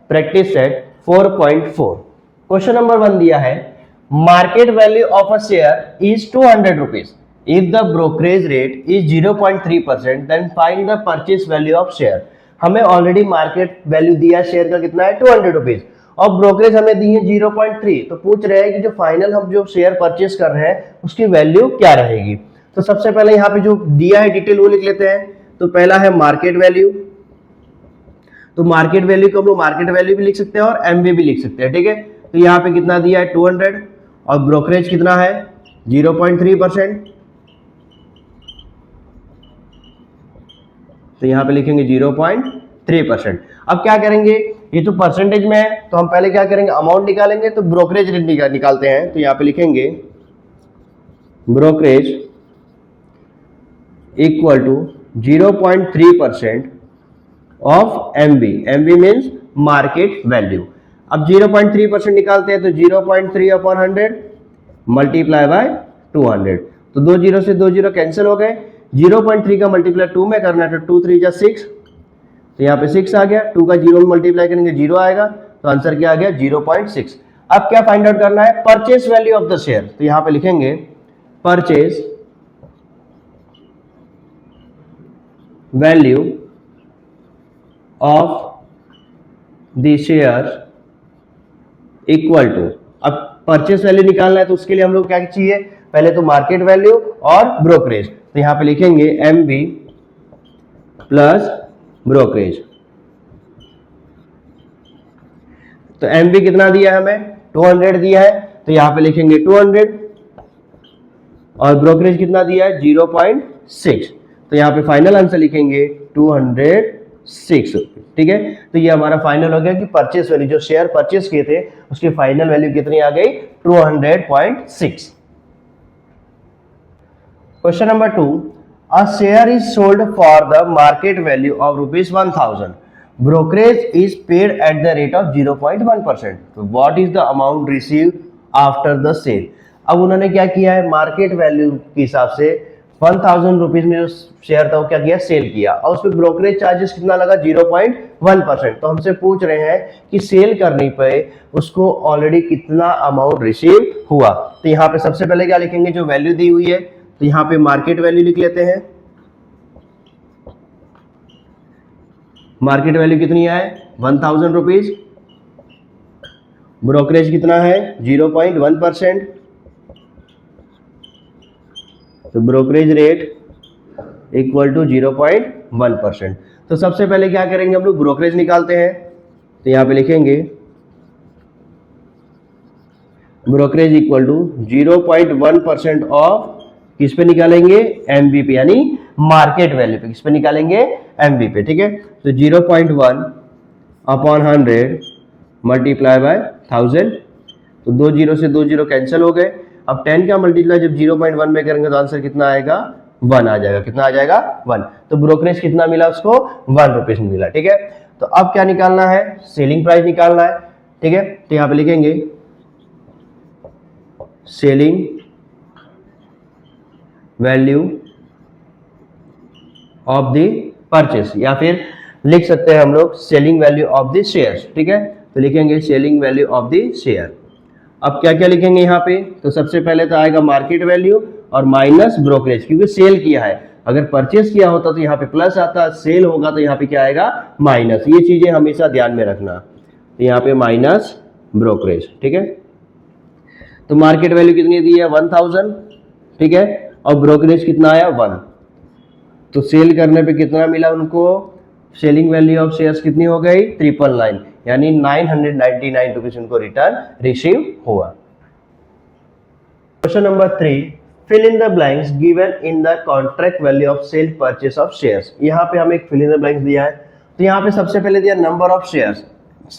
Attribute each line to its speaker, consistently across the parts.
Speaker 1: Practice set 4.4। Question number 1 दिया है market value of a share is 200 rupees if the brokerage rate is 0.3% then find the purchase value of share. हमें already market value दिया share का कितना है 200 rupees और brokerage हमें दी है 0.3, तो पूछ रहे हैं कि जो फाइनल हम जो शेयर परचेज कर रहे हैं उसकी वैल्यू क्या रहेगी। तो सबसे पहले यहाँ पे जो दिया है डिटेल वो लिख लेते हैं। तो पहला है मार्केट वैल्यू, तो मार्केट वैल्यू को हम लोग मार्केट वैल्यू भी लिख सकते हैं और एमवी भी लिख सकते हैं, ठीक है। तो यहाँ पे कितना दिया है 200 और ब्रोकरेज कितना है 0.3%, तो यहाँ पे लिखेंगे 0.3%। अब क्या करेंगे, ये तो परसेंटेज में है तो हम पहले क्या करेंगे अमाउंट निकालेंगे, तो ब्रोकरेज रेट निकालते हैं। तो यहाँ पे लिखेंगे brokerage equal to 0.3% of MV, MV means market value. अब 0.3% निकालते हैं तो 0.3 अपॉन 100 मल्टीप्लाई बाय 200, तो 2 जीरो से 2 जीरो कैंसिल हो गए। 0.3 का मल्टीप्लाई 2 में करना है तो 2 3 जा 6, तो यहाँ पे 6 आ गया। 2 का 0 में मल्टीप्लाई करेंगे 0 आएगा, तो आंसर क्या आ गया 0.6। अब क्या फाइंड आउट करना है purchase value of the share, तो यहाँ पे लिखेंगे purchase value of the share equal to, अब परचेज वैल्यू निकालना है तो उसके लिए हम लोग क्या चाहिए, पहले तो मार्केट वैल्यू और ब्रोकरेज। तो यहां पे लिखेंगे एमबी प्लस ब्रोकरेज। तो एमबी कितना दिया है हमें 200 दिया है, तो यहां पे लिखेंगे 200 और ब्रोकरेज कितना दिया है 0.6, तो यहां पे फाइनल आंसर लिखेंगे 206, ठीक है। तो ये हमारा फाइनल हो गया कि परचेस वैल्यू जो शेयर परचेस किए थे उसकी फाइनल वैल्यू कितनी आ गई 200.6। Question number 2, a share is sold for the market value of ₹1000, brokerage is paid at the rate of 0.1%, तो what is the amount received after the sale. अब उन्होंने क्या किया है मार्केट वैल्यू के हिसाब से 1000 रुपीज में जो शेयर था वो क्या किया सेल किया और उसमें ब्रोकरेज चार्जेस कितना लगा 0.1%। तो हमसे पूछ रहे हैं कि सेल करने पे उसको ऑलरेडी कितना अमाउंट रिसीव हुआ। तो यहाँ पे सबसे पहले क्या लिखेंगे जो वैल्यू दी हुई है, तो यहाँ पे मार्केट वैल्यू लिख लेते हैं। मार्केट वैल्यू कितनी है 1000 रुपीज, ब्रोकरेज कितना है 0.1%, तो ब्रोकरेज रेट इक्वल टू 0.1%। तो सबसे पहले क्या करेंगे हम लोग ब्रोकरेज निकालते हैं, तो यहां पे लिखेंगे ब्रोकरेज इक्वल टू 0.1% ऑफ किस पे निकालेंगे एमबी पे, यानी मार्केट वैल्यू पे। किस पे निकालेंगे एमबी पे, ठीक है। तो 0.1 अपॉन 100 मल्टीप्लाई बाय 1000, तो 2 जीरो से 2 जीरो कैंसिल हो गए। अब 10 का मल्टीप्लाई जब 0.1 में करेंगे तो आंसर कितना आएगा 1 आ जाएगा। कितना आ जाएगा 1, तो ब्रोकरेज कितना मिला उसको 1 रुपीज मिला, ठीक है। तो अब क्या निकालना है सेलिंग प्राइस निकालना है, ठीक है। तो यहां पे लिखेंगे selling value of the purchase, या फिर लिख सकते हैं हम लोग selling value of the shares, ठीक है। तो लिखेंगे selling value of the share. अब क्या क्या लिखेंगे यहाँ पे, तो सबसे पहले तो आएगा मार्केट वैल्यू और माइनस ब्रोकरेज, क्योंकि सेल किया है। अगर परचेस किया होता तो यहाँ पे प्लस आता, सेल होगा तो यहाँ पे क्या आएगा माइनस। ये चीजें हमेशा ध्यान में रखना। तो यहाँ पे माइनस ब्रोकरेज, ठीक है। तो मार्केट वैल्यू कितनी दी है 1000, ठीक है, और ब्रोकरेज कितना आया 1, तो सेल करने पे कितना मिला उनको, सेलिंग वैल्यू ऑफ शेयर्स कितनी हो गई 999, यानी 999 रुपीज उनको रिटर्न रिसीव हुआ। Question number 3, fill in the blanks given in the contract value of sale purchase of shares. यहाँ पे हमें एक फिल इन द ब्लैंक्स दिया है, तो यहाँ पे सबसे पहले दिया number of shares.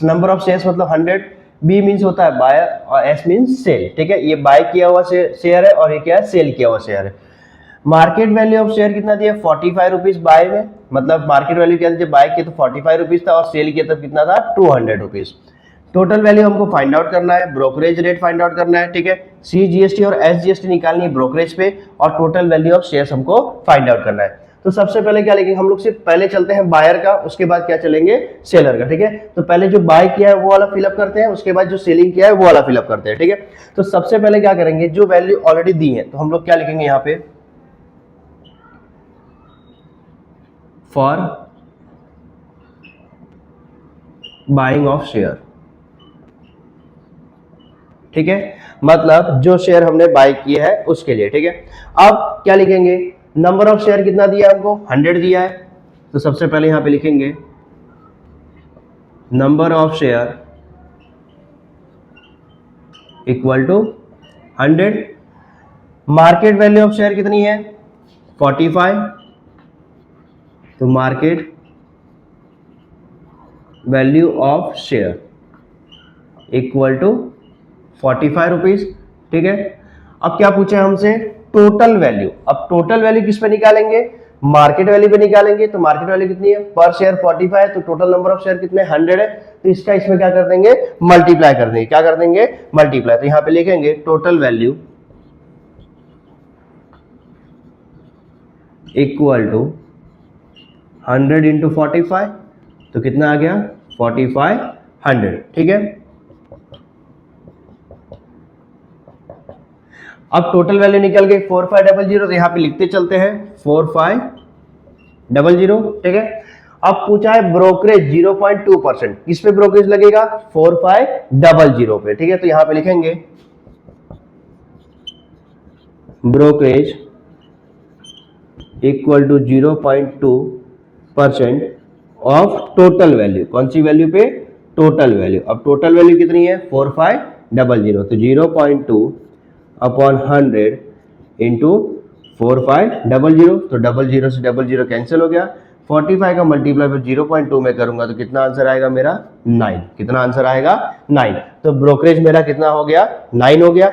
Speaker 1: Number of shares मतलब 100, बी मीन्स होता है बायर और एस मीन्स सेल, ठीक है। ये बाय किया हुआ शेयर है और ये क्या है सेल किया हुआ शेयर है। मार्केट वैल्यू ऑफ शेयर कितना दिया 45 रुपीज बाय में, मतलब मार्केट वैल्यू क्या था बाय किया तो 45 रुपीज था और सेल किया तो कितना था 200 रुपीज। टोटल वैल्यू हमको फाइंड आउट करना है, ब्रोकरेज रेट फाइंड आउट करना है, ठीक है। सी जीएसटी और एस जीएसटी निकालनी है ब्रोकरेज पे और टोटल वैल्यू ऑफ शेयर्स हमको फाइंड आउट करना है। तो सबसे पहले क्या लिखेंगे हम लोग, सिर्फ पहले चलते हैं बायर का, उसके बाद क्या चलेंगे सेलर का, ठीक है। तो पहले जो बाय किया है वो वाला फिलअप करते हैं, उसके बाद जो सेलिंग किया है वो वाला फिलअप करते हैं, ठीक है। तो सबसे पहले क्या करेंगे, जो वैल्यू ऑलरेडी दी है तो हम लोग क्या लिखेंगे यहाँ पे, फॉर बाइंग ऑफ शेयर, ठीक है, मतलब जो शेयर हमने बाय किया है उसके लिए, ठीक है। अब क्या लिखेंगे, नंबर ऑफ शेयर कितना दिया है हमको, 100 दिया है, तो सबसे पहले यहां पे लिखेंगे number of share equal to 100। Market value of share कितनी है, 45, तो market value of share equal to 45 rupees, ठीक है। अब क्या पूछे हमसे, टोटल वैल्यू। अब टोटल वैल्यू किस पे निकालेंगे, मार्केट वैल्यू पे निकालेंगे। तो मार्केट वैल्यू कितनी है, पर शेयर 45 है, तो टोटल नंबर ऑफ शेयर कितने 100 है, तो इसका इसमें क्या कर देंगे, मल्टीप्लाई कर देंगे। क्या कर देंगे, मल्टीप्लाई। तो यहां पे लिखेंगे total value equal to 100 into 45, तो कितना आ गया 4500, ठीक है। अब टोटल वैल्यू निकल गई 4500, तो यहां पे लिखते चलते हैं 4500, ठीक है। अब पूछा है ब्रोकरेज 0.2%, किस पे ब्रोकरेज लगेगा, 4500 पे, ठीक है। तो यहां पे लिखेंगे brokerage equal to 0.2% of total value, कौन सी वैल्यू पे, टोटल वैल्यू। अब टोटल वैल्यू कितनी है 4500, तो 0.2 अपॉन 100 इंटू 4500, तो 00 से 00 कैंसिल हो गया। 45 का मल्टीप्लाई पर 0.2 में करूंगा तो कितना आंसर आएगा मेरा 9, कितना आंसर आएगा 9। तो ब्रोकरेज मेरा कितना हो गया 9 हो गया।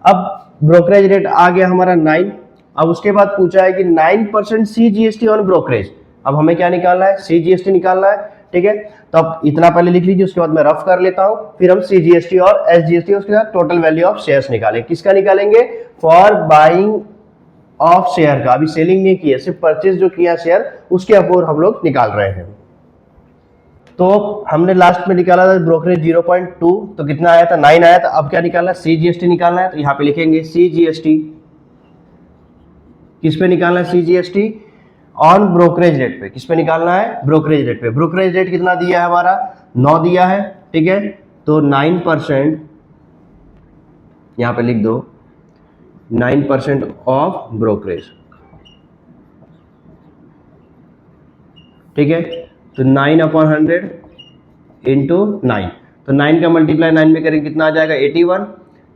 Speaker 1: अब ब्रोकरेज रेट आ गया हमारा 9। अब उसके बाद पूछा है कि 9% CGST ऑन ब्रोकरेज। अब हमें क्या निकालना है, CGST निकालना है, ठीक है। तो अब इतना पहले लिख लीजिए, उसके बाद मैं रफ कर लेता हूं, फिर हम CGST और SGST उसके बाद टोटल वैल्यू ऑफ शेयर्स निकालेंगे। किसका निकालेंगे, फॉर बाइंग ऑफ शेयर का। अभी सेलिंग नहीं किया, सिर्फ परचेज जो किया शेयर उसके अपोर हम लोग निकाल रहे हैं। तो हमने लास्ट में निकाला था ब्रोकरेज 0.2, तो कितना आया था 9 आया था। अब क्या निकालना है, CGST निकालना है। तो यहां पे लिखेंगे CGST, किस पे निकालना है, CGST ऑन ब्रोकरेज रेट पे। किस पे निकालना है, ब्रोकरेज रेट पे। ब्रोकरेज रेट कितना दिया है हमारा 9 दिया है, ठीक है। तो 9% यहां पे लिख दो, 9% ऑफ ब्रोकरेज, ठीक है। तो 9 अपॉन 100 इंटू 9, तो 9 का मल्टीप्लाई 9 में करेंगे कितना आ जाएगा 81,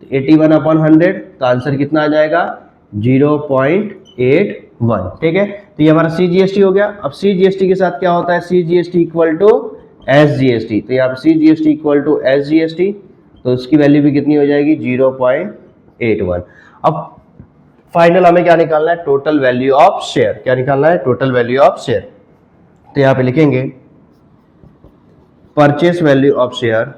Speaker 1: तो 81 अपॉन 100, तो आंसर कितना आ जाएगा 0.81, ठीक है। तो ये हमारा CGST हो गया। अब CGST के साथ क्या होता है, CGST इक्वल टू SGST, तो यहाँ पे CGST इक्वल टू SGST, तो उसकी वैल्यू भी कितनी हो जाएगी 0.81। अब फाइनल हमें क्या निकालना है, टोटल वैल्यू ऑफ शेयर। क्या निकालना है, टोटल वैल्यू ऑफ शेयर। तो यहां पे लिखेंगे परचेस वैल्यू ऑफ शेयर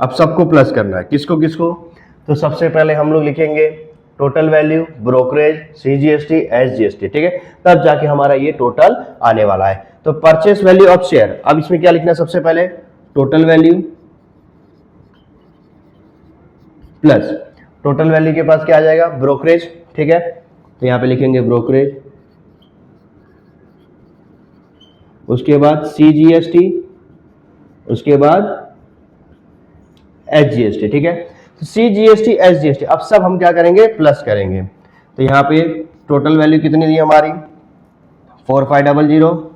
Speaker 1: अब सबको प्लस करना है, किसको किसको, तो सबसे पहले हम लोग लिखेंगे total value, brokerage, CGST, SGST, ठीक है। तब जाके हमारा ये टोटल आने वाला है। तो परचेस वैल्यू ऑफ शेयर, अब इसमें क्या लिखना है, सबसे पहले total value plus total value के पास क्या आ जाएगा, ब्रोकरेज, ठीक है। तो यहां पे लिखेंगे ब्रोकरेज, उसके बाद CGST, उसके बाद SGST, ठीक है। तो CGST, SGST अब सब हम क्या करेंगे, प्लस करेंगे। तो यहां पे टोटल वैल्यू कितनी दी हमारी 4500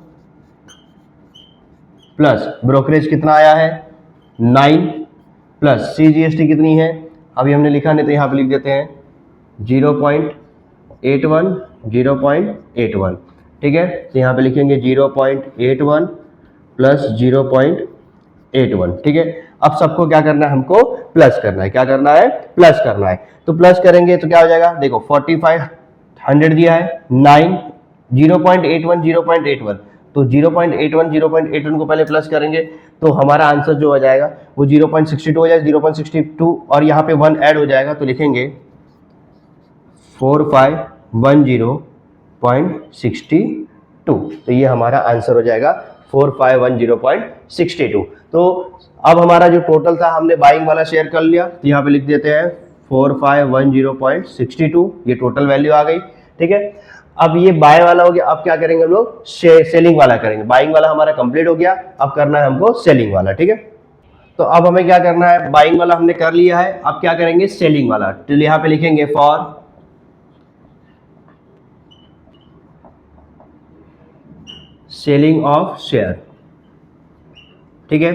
Speaker 1: प्लस ब्रोकरेज कितना आया है 9 प्लस CGST कितनी है, अभी हमने लिखा नहीं तो यहां पे लिख देते हैं 0.81, ठीक है। तो यहां पे लिखेंगे 0.81 प्लस 0.81, ठीक है। अब सबको क्या करना है, हमको प्लस करना है। क्या करना है, प्लस करना है। तो प्लस करेंगे तो क्या हो जाएगा, देखो 4500 दिया है, 9 0.81, तो 0.81 को पहले प्लस करेंगे तो हमारा आंसर जो हो जाएगा वो 0.62 हो जाएगा, 0.62 और यहाँ पे 1 ऐड हो जाएगा तो लिखेंगे 4510.62। तो ये हमारा आंसर हो जाएगा 4510.62। तो अब हमारा जो टोटल था हमने बाइंग वाला शेयर कर लिया, तो यहाँ पे लिख देते हैं 4510.62, ये टोटल वैल्यू आ गई। ठीक है, अब ये बाय वाला हो गया। अब क्या करेंगे हम लोग, सेलिंग वाला करेंगे। बाइंग वाला हमारा कंप्लीट हो गया, अब करना है हमको सेलिंग वाला। ठीक है, तो अब हमें क्या करना है, बाइंग वाला हमने कर लिया है, अब क्या करेंगे सेलिंग वाला। तो यहाँ पे लिखेंगे फॉर सेलिंग ऑफ शेयर। ठीक है,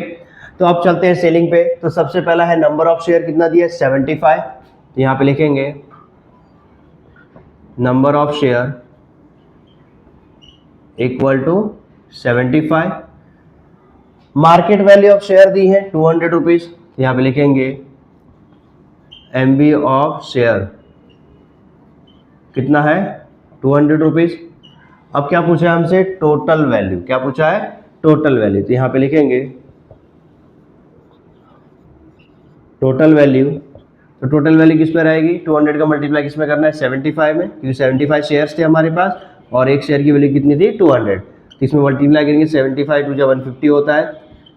Speaker 1: तो अब चलते हैं सेलिंग पे। तो सबसे पहला है नंबर ऑफ शेयर कितना दिया है 75। तो यहाँ पे लिखेंगे number of share equal to 75। Market value of share दी है 200 रुपीज। यहाँ पे लिखेंगे MV ऑफ शेयर कितना है 200 रुपीज। अब क्या पूछा है हमसे, टोटल वैल्यू। क्या पूछा है, टोटल वैल्यू। तो यहाँ पे लिखेंगे टोटल वैल्यू। तो टोटल वैल्यू किस पे रहेगी, 200 का मल्टीप्लाई किस में करना है 75 में, क्योंकि 75 शेयर्स थे हमारे पास और एक शेयर की वैल्यू कितनी थी 200। तो इसमें मल्टीप्लाई करेंगे 75 टू 150 होता है,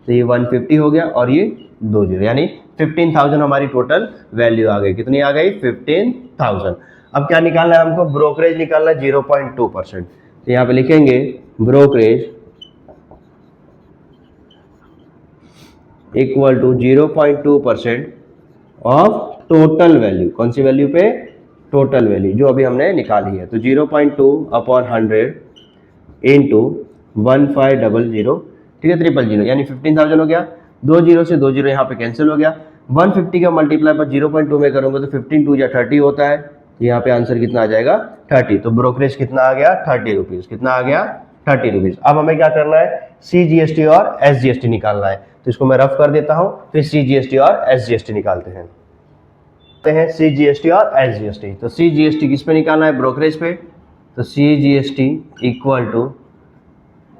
Speaker 1: तो ये 150 हो गया और ये 20, यानी 15,000 हमारी टोटल वैल्यू आ गई। कितनी आ गई 15,000। अब क्या निकालना है हमको, ब्रोकरेज निकालना है 0.2%। तो यहाँ पे लिखेंगे brokerage equal to 0.2% of total value. कौन सी वैल्यू पे, टोटल वैल्यू जो अभी हमने निकाली है। तो 0.2 अपॉन 100 इंटू 1500, ठीक है 000, यानी 15,000 हो गया। 2 जीरो से 2 जीरो यहाँ पे कैंसिल हो गया। 150 का मल्टीप्लाई पर 0.2 में करूंगा तो 15 2 या 30 होता है। तो यहाँ पे आंसर कितना आ जाएगा 30। तो ब्रोकरेज कितना आ गया 30 रुपीज। कितना आ गया 30 रुपीज। अब हमें क्या करना है, CGST और SGST निकालना है। तो इसको मैं रफ कर देता हूँ, फिर CGST और SGST निकालते हैं। CGST और SGST। तो CGST किस पे निकालना है, ब्रोकरेज पे। तो CGST इक्वल टू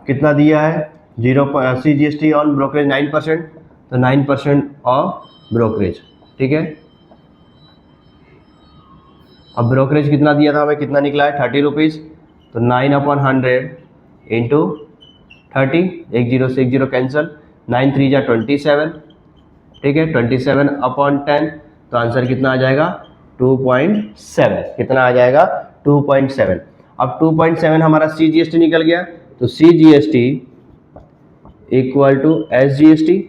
Speaker 1: कितना दिया है CGST ऑन ब्रोकरेज 9%, तो 9% ऑफ ब्रोकरेज। ठीक है, अब ब्रोकरेज कितना दिया था हमें, कितना निकला है 30 रुपीज। तो 9/100 इंटू 30, एक जीरो से एक जीरो कैंसिल, 9 3 जा 27। ठीक है, 27/10, तो आंसर कितना आ जाएगा 2.7। कितना आ जाएगा 2.7। अब 2.7 हमारा CGST निकल गया, तो CGST equal to SGST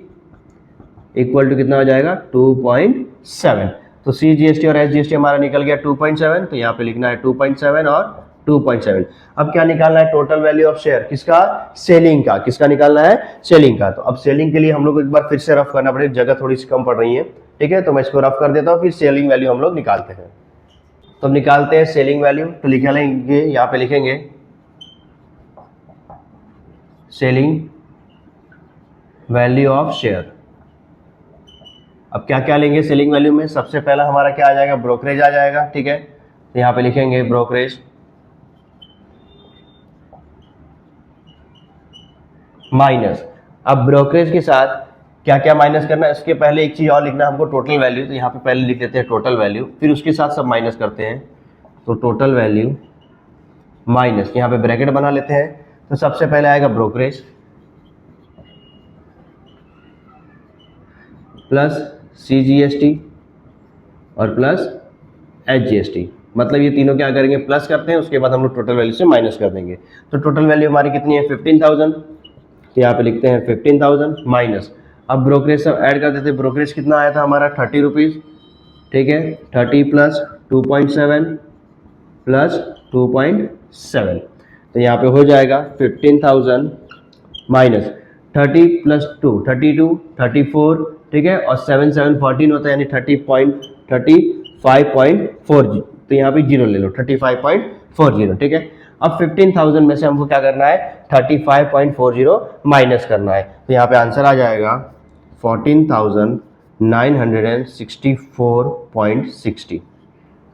Speaker 1: equal to कितना हो जाएगा 2.7। तो CGST और SGST हमारा निकल गया 2.7। तो यहाँ पे लिखना है 2.7 और 2.7। अब क्या निकालना है, टोटल वैल्यू ऑफ शेयर किसका, सेलिंग का। किसका निकालना है, सेलिंग का। तो अब सेलिंग के लिए हम लोग को एक बार फिर से रफ करना पड़ेगा, जगह थोड़ी सी कम पड़ रही है। ठीक है, तो मैं इसको रफ कर देता हूँ, फिर सेलिंग वैल्यू हम लोग निकालते हैं। तो निकालते हैं सेलिंग वैल्यू। तो लिख लेंगे, यहाँ पे लिखेंगे सेलिंग वैल्यू ऑफ शेयर। अब क्या क्या लेंगे सेलिंग वैल्यू में, सबसे पहला हमारा क्या आ जाएगा, ब्रोकरेज आ जाएगा। ठीक है, तो यहाँ पे लिखेंगे ब्रोकरेज माइनस। अब ब्रोकरेज के साथ क्या क्या माइनस करना है, इसके पहले एक चीज और लिखना है हमको, टोटल वैल्यू। तो यहाँ पे पहले लिख देते हैं टोटल वैल्यू, फिर उसके साथ सब माइनस करते हैं। तो टोटल वैल्यू माइनस, यहाँ पे ब्रैकेट बना लेते हैं। तो सबसे पहले आएगा ब्रोकरेज प्लस CGST और प्लस SGST। मतलब ये तीनों क्या करेंगे, प्लस करते हैं, उसके बाद हम लोग टोटल वैल्यू से माइनस कर देंगे। तो टोटल वैल्यू हमारी कितनी है 15,000। तो यहाँ पे लिखते हैं 15,000 माइनस। अब ब्रोकरेज सब ऐड कर देते हैं। ब्रोकरेज कितना आया था हमारा 30 रुपीज़। ठीक है, 30 प्लस 2.7 प्लस 2.7, तो यहाँ पे हो जाएगा 15,000 माइनस 30 प्लस 2 32 34। ठीक है, और 7 7 14 होता है, यानी 35.40। तो यहाँ पे जीरो ले लो, 35.40। ठीक है, अब 15,000 में से हमको क्या करना है 35.40 माइनस करना है। तो यहाँ पे आंसर आ जाएगा 14,964.60।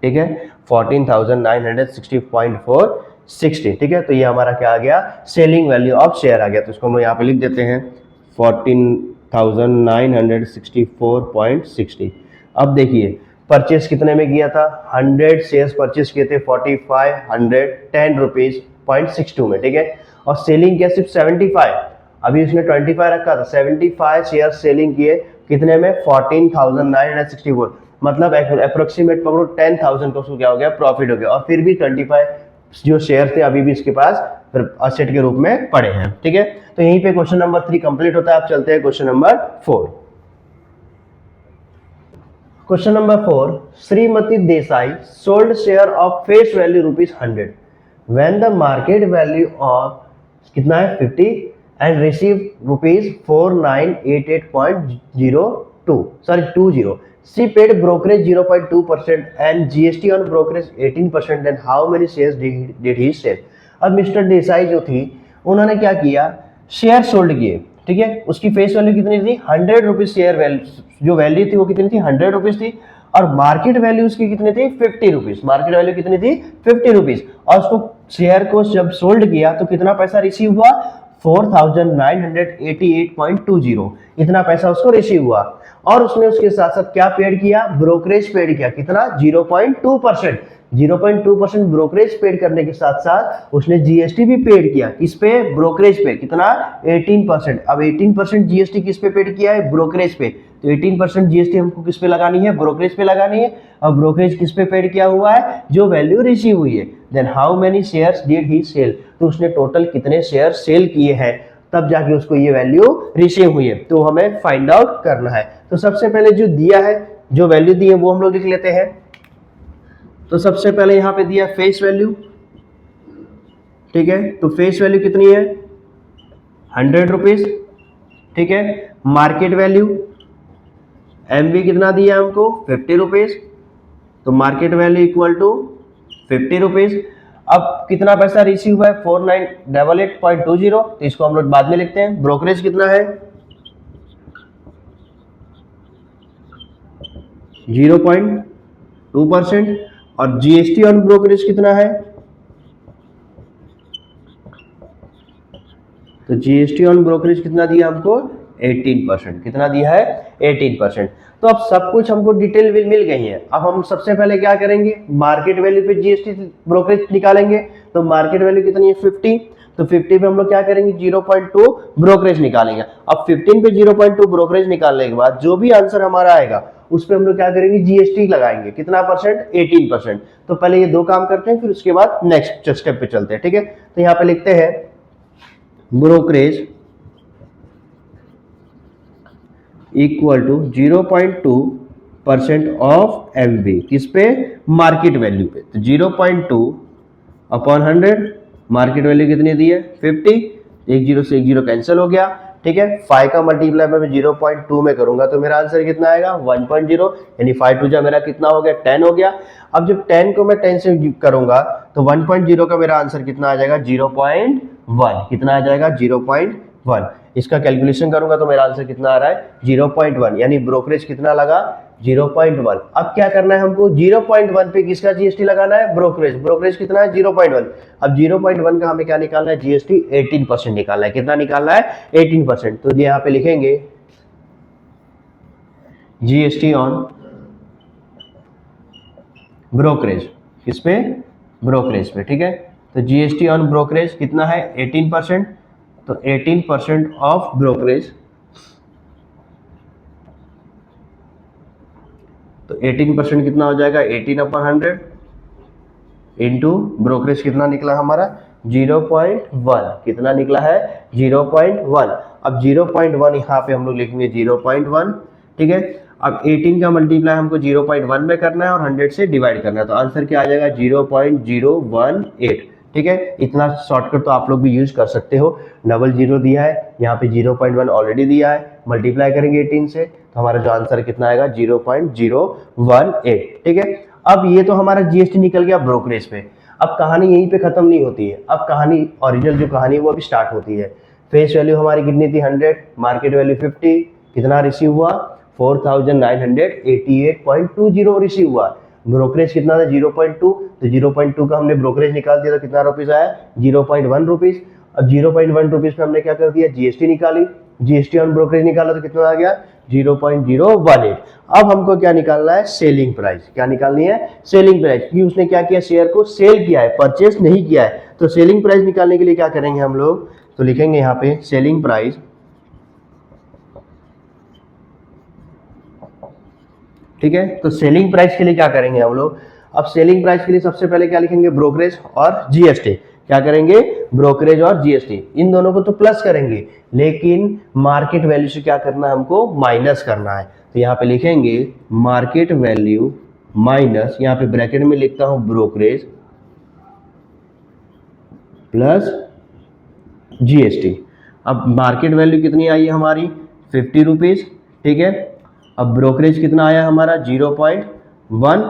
Speaker 1: ठीक है, 14,960.460। ठीक है, तो ये हमारा क्या आ गया, सेलिंग वैल्यू ऑफ शेयर आ गया। तो इसको हम यहाँ पे लिख देते हैं 14,964.60। अब देखिए परचेस कितने में किया था, 100 शेयर्स परचेस किए थे 4510 रुपीज .62 में, ठीक है। और सेलिंग किया सिर्फ 75, अभी उसने 25 रखा था, 75 शेयर सेलिंग किए कितने में, 14,964, मतलब अप्रोक्सीमेट पकड़ो 10,000 का उसको क्या हो गया, प्रॉफिट हो गया। और फिर भी 25 जो शेयर थे अभी भी इसके पास असेट के रूप में पड़े हैं, ठीक है। तो यहीं पे क्वेश्चन नंबर 3 कंप्लीट होता है। आप चलते हैं question number 4। Question number 4, Shrimati Desai sold share of face value ₹100 when the market value of कितना है 50 and receive ₹4,988.20 she paid brokerage 0.2% and GST on brokerage 18%, then how many shares did he sell. अब mister Desai जो थी उन्होंने क्या किया, share sold किए, ठीक है। उसकी फेस वैल्यू कितनी थी, 100 रुपीज शेयर वैल्यू, जो वैल्यू थी वो कितनी थी, 100 रुपीज थी। और मार्केट वैल्यू उसकी कितनी थी, 50 रुपीज, मार्केट वैल्यू कितनी थी, 50 रुपीज। और उसको शेयर को जब सोल्ड किया तो कितना पैसा रिसीव हुआ, 4,988.20, इतना पैसा उसको रिसीव हुआ। और उसने उसके साथ साथ क्या पेड किया, ब्रोकरेज पेड किया, कितना 0.2%, 0.2% ब्रोकरेज पेड करने के साथ साथ उसने जीएसटी भी पेड किया, किस पे, ब्रोकरेज पे, कितना 18%। अब 18% जीएसटी किस पे पेड किया है, ब्रोकरेज पे, तो 18% जीएसटी हमको किस पे लगानी है, ब्रोकरेज पे लगानी है। और ब्रोकरेज किस पे पेड किया हुआ है, जो वैल्यू रिसीव हुई है। Then how many shares did he sell, तो उसने टोटल कितने शेयर सेल किए हैं, तब जाके उसको ये वैल्यू रिसीव हुई है, तो हमें फाइंड आउट करना है। तो सबसे पहले जो दिया है, जो वैल्यू दी है वो हम लोग लिख लेते हैं। तो सबसे पहले यहां पे दिया फेस वैल्यू, ठीक है। तो फेस वैल्यू कितनी है, 100 रुपीज, ठीक है। मार्केट वैल्यू एमवी कितना दिया हमको, 50 रुपीज, तो market value equal to 50 rupees. अब कितना पैसा रिसीव हुआ है, 4,988.20, तो इसको हम लोग बाद में लिखते हैं। ब्रोकरेज कितना है, 0.2%, और जीएसटी ऑन ब्रोकरेज कितना है, तो जीएसटी ऑन ब्रोकरेज कितना दिया हमको, 18%, कितना दिया है, 18%। तो अब सब कुछ हमको डिटेल मिल गई है। अब हम सबसे पहले क्या करेंगे, मार्केट वैल्यू पे जीएसटी ब्रोकरेज निकालेंगे। तो मार्केट वैल्यू कितनी है, 50, तो 50 पे हम लोग क्या करेंगे, 0.2 ब्रोकरेज निकालेंगे। अब 15 पे 0.2 ब्रोकरेज निकालने के बाद जो भी आंसर हमारा आएगा उस पे हम लोग क्या करेंगे, जीएसटी लगाएंगे, कितना परसेंट, 18%। तो पहले ये दो काम करते हैं, फिर उसके बाद नेक्स्ट स्टेप पे चलते हैं, ठीक है। तो यहाँ पे लिखते हैं brokerage equal to 0.2% of MV, किस पे, मार्केट वैल्यू पे। तो 0.2 अपॉन 100, मार्केट वैल्यू कितनी दी है, 50, एक जीरो से एक जीरो कैंसिल हो गया, ठीक है। 5 का मल्टीप्लाई मैं 0.2 में करूंगा तो मेरा आंसर कितना आएगा, 1.0, यानी 5 टू जा मेरा कितना हो गया, 10 हो गया। अब जब 10 को मैं 10 से करूंगा तो 1.0 का मेरा आंसर कितना आ जाएगा, 0.1, कितना आ जाएगा, 0.1। इसका कैलकुलेशन करूंगा तो मेरा आंसर कितना आ रहा है, 0.1, यानी ब्रोकरेज कितना लगा, 0.1। अब क्या करना है हमको, 0.1 पे किसका जीएसटी लगाना है, ब्रोकरेज, ब्रोकरेज कितना है, 0.1। अब 0.1 का हमें क्या निकालना है, जीएसटी 18% निकालना है, कितना निकालना है, 18%। तो यहाँ पे लिखेंगे जीएसटी ऑन ब्रोकरेज, किस पे, ब्रोकरेज पे, ठीक है। तो जीएसटी ऑन ब्रोकरेज कितना है, 18%, तो 18% ऑफ ब्रोकरेज, तो 18% कितना हो जाएगा, 18/100 इंटू ब्रोकरेज कितना निकला हमारा, 0.1, कितना निकला है, 0.1। अब 0.1 यहाँ पे हम लोग लिखेंगे 0.1, ठीक है। अब 18 का मल्टीप्लाई हमको 0.1 में करना है और 100 से डिवाइड करना है, तो आंसर क्या आ जाएगा, 0.018, ठीक है। इतना शॉर्टकट तो आप लोग भी यूज कर सकते हो, डबल जीरो दिया है, यहाँ पे 0.1 ऑलरेडी दिया है, मल्टीप्लाई करेंगे 18 से तो हमारा जो आंसर कितना आएगा, 0.018, ठीक है। अब ये तो हमारा जीएसटी निकल गया ब्रोकरेज पे। अब कहानी यहीं पे खत्म नहीं होती है, अब कहानी ओरिजिनल जो कहानी है वो अभी स्टार्ट होती है। फेस वैल्यू हमारी कितनी थी, 100, मार्केट वैल्यू 50, कितना रिसीव हुआ, 4,988.20 रिसीव हुआ। ब्रोकरेज कितना था, 0.2, तो 0.2 का हमने ब्रोकरेज निकाल दिया तो कितना रुपीज आया, 0.1 रुपीज। अब 0.1 रुपीज पे हमने क्या कर दिया, जीएसटी निकाली, जीएसटी ऑन ब्रोकरेज निकाला तो कितना आ गया 0.018। अब हमको क्या निकालना है सेलिंग प्राइस, क्या निकालनी है सेलिंग प्राइस, क्योंकि उसने क्या किया शेयर को सेल किया है, परचेस नहीं किया है। तो सेलिंग प्राइस निकालने के लिए क्या करेंगे हम लोग, तो लिखेंगे यहाँ पे सेलिंग प्राइस, ठीक है। तो सेलिंग प्राइस के लिए क्या करेंगे हम लोग, अब सेलिंग प्राइस के लिए सबसे पहले क्या लिखेंगे ब्रोकरेज और जीएसटी, क्या करेंगे ब्रोकरेज और जीएसटी, इन दोनों को तो प्लस करेंगे लेकिन मार्केट वैल्यू से क्या करना है हमको माइनस करना है। तो यहाँ पे लिखेंगे मार्केट वैल्यू माइनस, यहाँ पे ब्रैकेट में लिखता हूं ब्रोकरेज प्लस जीएसटी। अब मार्केट वैल्यू कितनी आई है हमारी 50 रुपीज, ठीक है। अब ब्रोकरेज कितना आया हमारा 0.1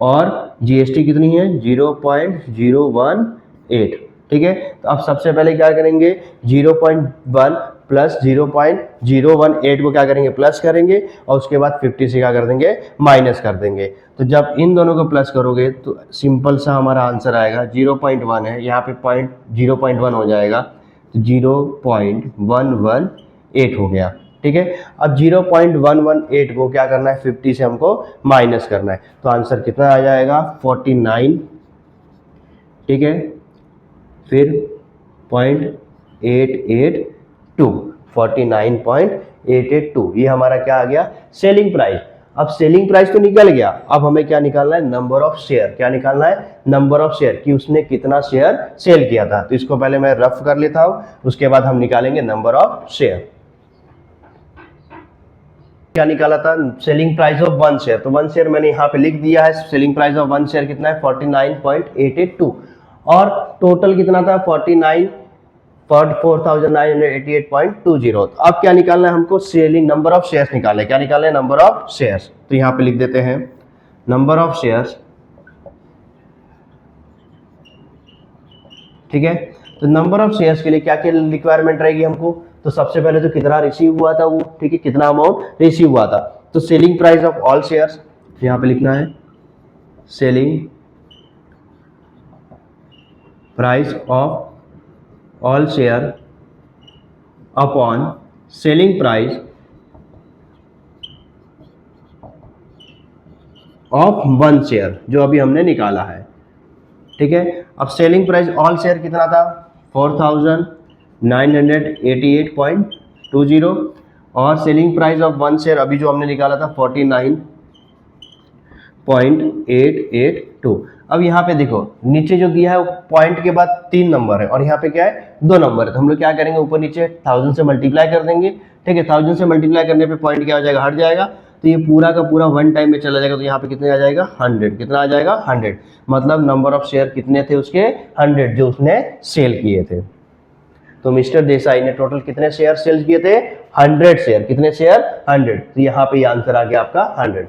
Speaker 1: और जीएसटी कितनी है 0.018, ठीक है। तो अब सबसे पहले क्या करेंगे 0.1 प्लस 0.018 को क्या करेंगे प्लस करेंगे और उसके बाद 50 से क्या कर देंगे माइनस कर देंगे। तो जब इन दोनों को प्लस करोगे तो सिंपल सा हमारा आंसर आएगा 0.1 है, यहाँ पे 0.1 हो जाएगा तो 0.118 हो गया, ठीक है। अब 0.118 को क्या करना है 50 से हमको माइनस करना है, तो आंसर कितना आ जाएगा 49, ठीक है। फिर 0.882, 49.882, ये हमारा क्या आ गया सेलिंग प्राइस। अब सेलिंग प्राइस तो निकल गया, अब हमें क्या निकालना है नंबर ऑफ शेयर, क्या निकालना है नंबर ऑफ शेयर, कि उसने कितना शेयर सेल किया था। तो इसको पहले मैं रफ कर लेता हूं, उसके बाद हम निकालेंगे नंबर ऑफ शेयर। क्या निकाला था सेलिंग प्राइस ऑफ 1 शेयर, तो 1 शेयर मैंने यहाँ पे लिख दिया है, सेलिंग प्राइस ऑफ 1 शेयर कितना है 49.882 और टोटल कितना था 44,988.20। तो अब क्या निकालना है हमको सेलिंग नंबर ऑफ शेयर्स निकालना है, क्या निकालना है नंबर ऑफ शेयर्स। तो यहाँ पे लिख देते हैं नंबर ऑफ शेयर्स, ठीक है। तो नंबर ऑफ शेयर्स के लिए क्या क्या रिक्वायरमेंट रहेगी हमको, तो सबसे पहले तो कितना रिसीव हुआ था वो, ठीक है, कितना अमाउंट रिसीव हुआ था। तो selling price of all shares, यहां पे लिखना है selling price of all share upon selling price of 1 share, जो अभी हमने निकाला है, ठीक है। अब सेलिंग प्राइस ऑल शेयर कितना था 4,988.20 और सेलिंग प्राइस ऑफ 1 शेयर अभी जो हमने निकाला था 49.882। अब यहाँ पे देखो नीचे जो दिया है वो पॉइंट के बाद 3 नंबर है और यहाँ पे क्या है 2 नंबर है, तो हम लोग क्या करेंगे ऊपर नीचे 1000 से मल्टीप्लाई कर देंगे, ठीक है। 1000 से मल्टीप्लाई करने पे पॉइंट क्या हो जाएगा हट जाएगा, तो ये पूरा का पूरा 1 टाइम में चला जाएगा। तो यहाँ पे कितने आ जाएगा 100, कितना आ जाएगा 100, मतलब नंबर ऑफ शेयर कितने थे उसके 100 जो उसने सेल किए थे। तो मिस्टर देसाई ने टोटल कितने शेयर सेल किए थे 100 शेयर, कितने शेयर 100, तो यहाँ पे आंसर आ गया आपका 100।